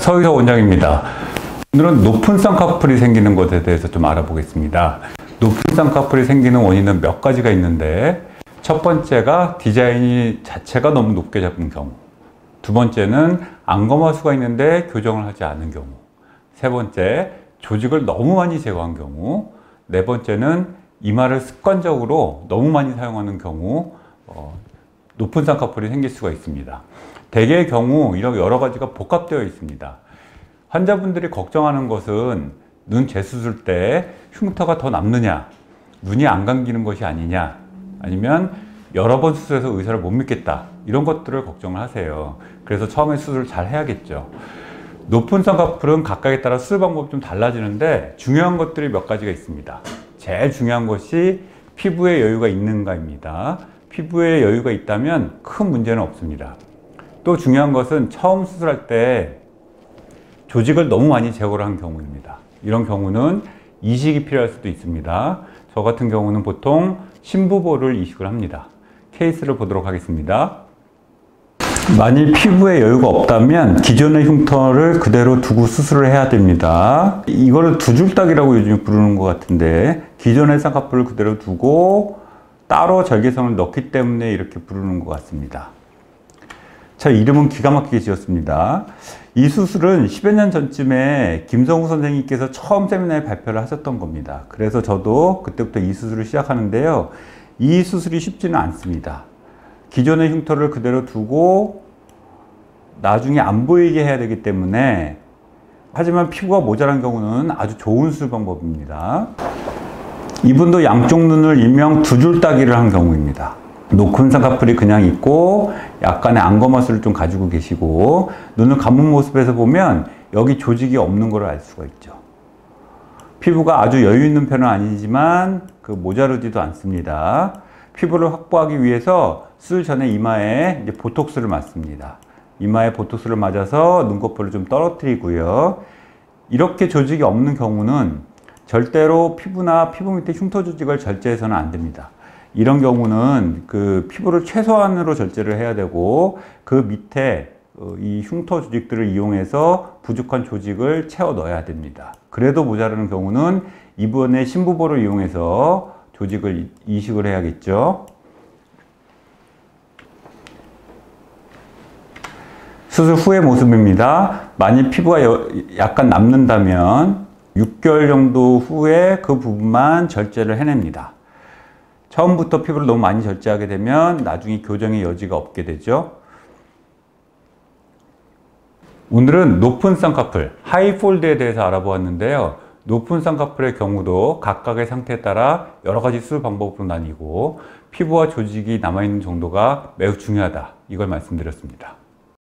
서의서 원장입니다. 오늘은 높은 쌍꺼풀이 생기는 것에 대해서 좀 알아보겠습니다. 높은 쌍꺼풀이 생기는 원인은 몇 가지가 있는데, 첫 번째가 디자인이 자체가 너무 높게 잡은 경우, 두 번째는 안검하수가 있는데 교정을 하지 않은 경우, 세 번째 조직을 너무 많이 제거한 경우, 네 번째는 이마를 습관적으로 너무 많이 사용하는 경우 높은 쌍꺼풀이 생길 수가 있습니다. 대개의 경우 이런 여러 가지가 복합되어 있습니다. 환자분들이 걱정하는 것은 눈 재수술 때 흉터가 더 남느냐, 눈이 안 감기는 것이 아니냐, 아니면 여러 번 수술해서 의사를 못 믿겠다, 이런 것들을 걱정을 하세요. 그래서 처음에 수술을 잘 해야겠죠. 높은 쌍꺼풀은 각각에 따라 수술 방법이 좀 달라지는데 중요한 것들이 몇 가지가 있습니다. 제일 중요한 것이 피부에 여유가 있는가입니다. 피부에 여유가 있다면 큰 문제는 없습니다. 또 중요한 것은 처음 수술할 때 조직을 너무 많이 제거를 한 경우입니다. 이런 경우는 이식이 필요할 수도 있습니다. 저 같은 경우는 보통 심부보를 이식을 합니다. 케이스를 보도록 하겠습니다. 만일 피부에 여유가 없다면 기존의 흉터를 그대로 두고 수술을 해야 됩니다. 이거를 두 줄딱이라고 요즘 부르는 것 같은데, 기존의 쌍꺼풀을 그대로 두고 따로 절개선을 넣기 때문에 이렇게 부르는 것 같습니다. 자, 이름은 기가 막히게 지었습니다. 이 수술은 10여 년 전쯤에 김성우 선생님께서 처음 세미나에 발표를 하셨던 겁니다. 그래서 저도 그때부터 이 수술을 시작하는데요. 이 수술이 쉽지는 않습니다. 기존의 흉터를 그대로 두고 나중에 안 보이게 해야 되기 때문에, 하지만 피부가 모자란 경우는 아주 좋은 수술 방법입니다. 이분도 양쪽 눈을 일명 두 줄 따기를 한 경우입니다. 높은 쌍꺼풀이 그냥 있고 약간의 안검하수를 좀 가지고 계시고, 눈을 감은 모습에서 보면 여기 조직이 없는 걸 알 수가 있죠. 피부가 아주 여유 있는 편은 아니지만 모자르지도 않습니다. 피부를 확보하기 위해서 수술 전에 이마에 이제 보톡스를 맞습니다. 이마에 보톡스를 맞아서 눈꺼풀을 좀 떨어뜨리고요. 이렇게 조직이 없는 경우는 절대로 피부나 피부 밑에 흉터 조직을 절제해서는 안 됩니다. 이런 경우는 피부를 최소한으로 절제를 해야 되고, 그 밑에 이 흉터 조직들을 이용해서 부족한 조직을 채워 넣어야 됩니다. 그래도 모자라는 경우는 이번에 심부보를 이용해서 조직을 이식을 해야겠죠. 수술 후의 모습입니다. 만일 피부가 약간 남는다면 6개월 정도 후에 그 부분만 절제를 해냅니다. 처음부터 피부를 너무 많이 절제하게 되면 나중에 교정의 여지가 없게 되죠. 오늘은 높은 쌍꺼풀, 하이폴드에 대해서 알아보았는데요. 높은 쌍꺼풀의 경우도 각각의 상태에 따라 여러 가지 수술 방법으로 나뉘고, 피부와 조직이 남아있는 정도가 매우 중요하다, 이걸 말씀드렸습니다.